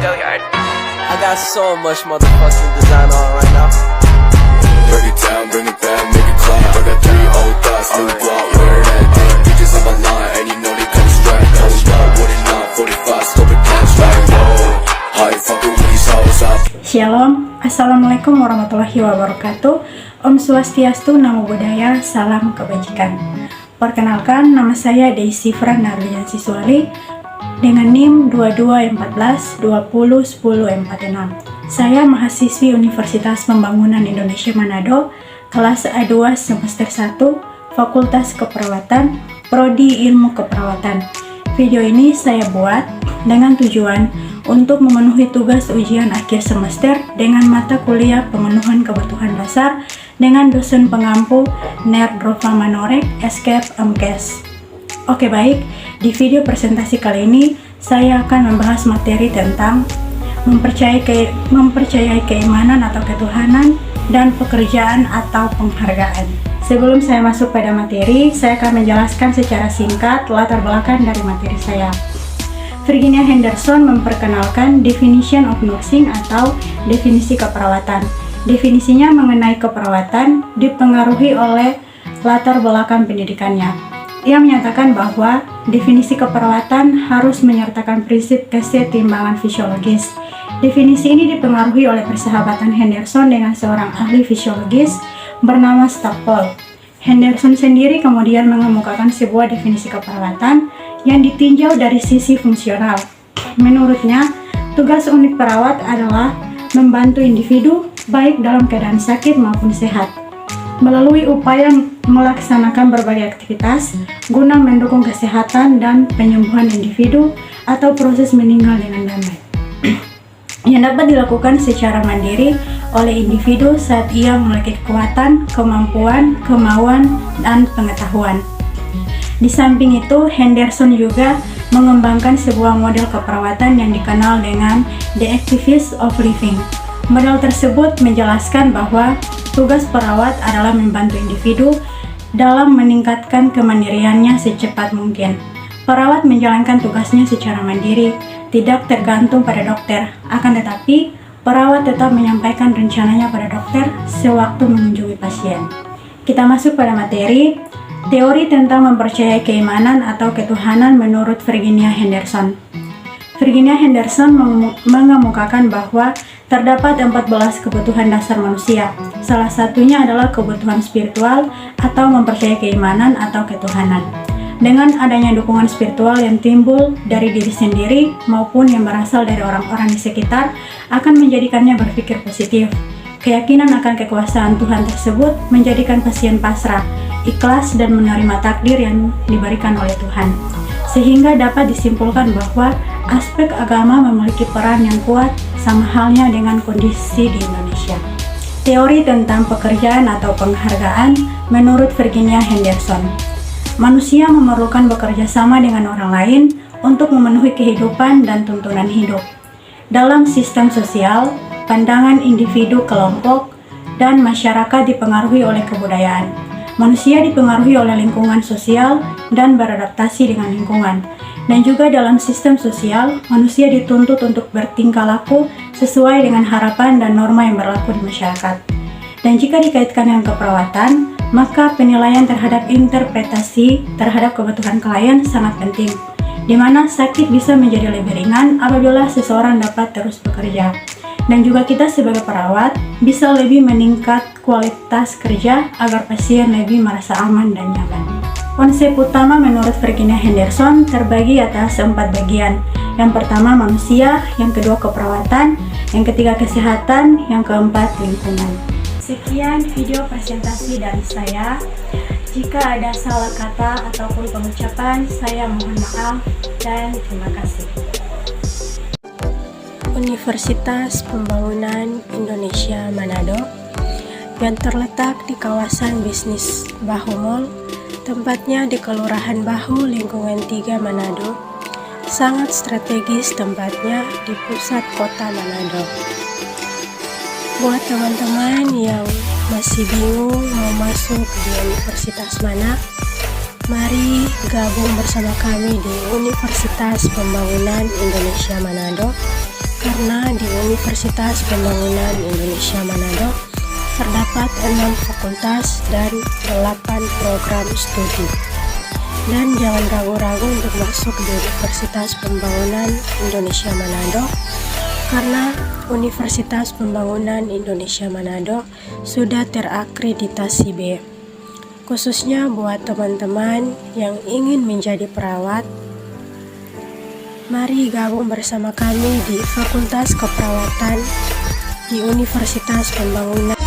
Go yard. I got so much motherfucking design on right now. Break it down, bring it back, make it clap. I got 3 old thoughts, new block, where that thing. Bitches on my line, and you know they come straight. Hold up, what it not, 45, stop it, cash like whoa. High fucking with these hoes up. Shalom, Assalamualaikum warahmatullahi wabarakatuh. Om Swastiastu, Namo Buddhaya, salam kebajikan. Perkenalkan, nama saya Daisy Fran Narlian Siswali dengan NIM 2214201046. Saya mahasiswi Universitas Pembangunan Indonesia Manado, kelas A2 semester 1, Fakultas Keperawatan, Prodi Ilmu Keperawatan. Video ini saya buat dengan tujuan untuk memenuhi tugas ujian akhir semester dengan mata kuliah pemenuhan kebutuhan dasar dengan dosen pengampu Nerdrova Manorek, Escape MKes. Oke baik, di video presentasi kali ini saya akan membahas materi tentang mempercayai keimanan atau ketuhanan dan pekerjaan atau penghargaan. Sebelum saya masuk pada materi, saya akan menjelaskan secara singkat latar belakang dari materi saya. Virginia Henderson memperkenalkan definition of nursing atau definisi keperawatan. Definisinya mengenai keperawatan dipengaruhi oleh latar belakang pendidikannya. Ia menyatakan bahwa definisi keperawatan harus menyertakan prinsip kesetimbangan fisiologis. Definisi ini dipengaruhi oleh persahabatan Henderson dengan seorang ahli fisiologis bernama Staple. Henderson sendiri kemudian mengemukakan sebuah definisi keperawatan yang ditinjau dari sisi fungsional. Menurutnya, tugas unit perawat adalah membantu individu baik dalam keadaan sakit maupun sehat, melalui upaya melaksanakan berbagai aktivitas guna mendukung kesehatan dan penyembuhan individu atau proses meninggal dengan damai. Yang dapat dilakukan secara mandiri oleh individu saat ia memiliki kekuatan, kemampuan, kemauan, dan pengetahuan. Di samping itu, Henderson juga mengembangkan sebuah model keperawatan yang dikenal dengan The Activities of Living. Model tersebut menjelaskan bahwa tugas perawat adalah membantu individu dalam meningkatkan kemandiriannya secepat mungkin. Perawat menjalankan tugasnya secara mandiri, tidak tergantung pada dokter. Akan tetapi, perawat tetap menyampaikan rencananya pada dokter sewaktu mengunjungi pasien. Kita masuk pada materi. Teori tentang mempercayai keimanan atau ketuhanan menurut Virginia Henderson. Virginia Henderson mengemukakan bahwa terdapat 14 kebutuhan dasar manusia. Salah satunya adalah kebutuhan spiritual atau mempercayai keimanan atau ketuhanan. Dengan adanya dukungan spiritual yang timbul dari diri sendiri maupun yang berasal dari orang-orang di sekitar akan menjadikannya berpikir positif. Keyakinan akan kekuasaan Tuhan tersebut menjadikan pasien pasrah, ikhlas dan menerima takdir yang diberikan oleh Tuhan. Sehingga dapat disimpulkan bahwa aspek agama memiliki peran yang kuat sama halnya dengan kondisi di Indonesia. Teori tentang pekerjaan atau penghargaan menurut Virginia Henderson. Manusia memerlukan bekerja sama dengan orang lain untuk memenuhi kehidupan dan tuntunan hidup. Dalam sistem sosial, pandangan individu, kelompok, dan masyarakat dipengaruhi oleh kebudayaan. Manusia dipengaruhi oleh lingkungan sosial dan beradaptasi dengan lingkungan. Dan juga dalam sistem sosial, manusia dituntut untuk bertingkah laku sesuai dengan harapan dan norma yang berlaku di masyarakat. Dan jika dikaitkan dengan keperawatan, maka penilaian terhadap interpretasi terhadap kebutuhan klien sangat penting, di mana sakit bisa menjadi lebih ringan apabila seseorang dapat terus bekerja. Dan juga kita sebagai perawat bisa lebih meningkat kualitas kerja agar pasien lebih merasa aman dan nyaman. Konsep utama menurut Virginia Henderson terbagi atas 4 bagian. Yang pertama manusia, yang kedua keperawatan, yang ketiga kesehatan, yang keempat lingkungan. Sekian video presentasi dari saya. Jika ada salah kata ataupun pengucapan, saya mohon maaf dan terima kasih. Universitas Pembangunan Indonesia Manado yang terletak di kawasan bisnis Bahu Mall, tempatnya di Kelurahan Bahu, lingkungan 3 Manado. Sangat strategis tempatnya di pusat kota Manado. Buat teman-teman yang masih bingung mau masuk di universitas mana, mari gabung bersama kami di Universitas Pembangunan Indonesia Manado karena di Universitas Pembangunan Indonesia Manado terdapat 6 fakultas dan 8 program studi. Dan jangan ragu-ragu untuk masuk di Universitas Pembangunan Indonesia Manado, karena Universitas Pembangunan Indonesia Manado sudah terakreditasi B. Khususnya buat teman-teman yang ingin menjadi perawat, mari gabung bersama kami di Fakultas Keperawatan di Universitas Pembangunan.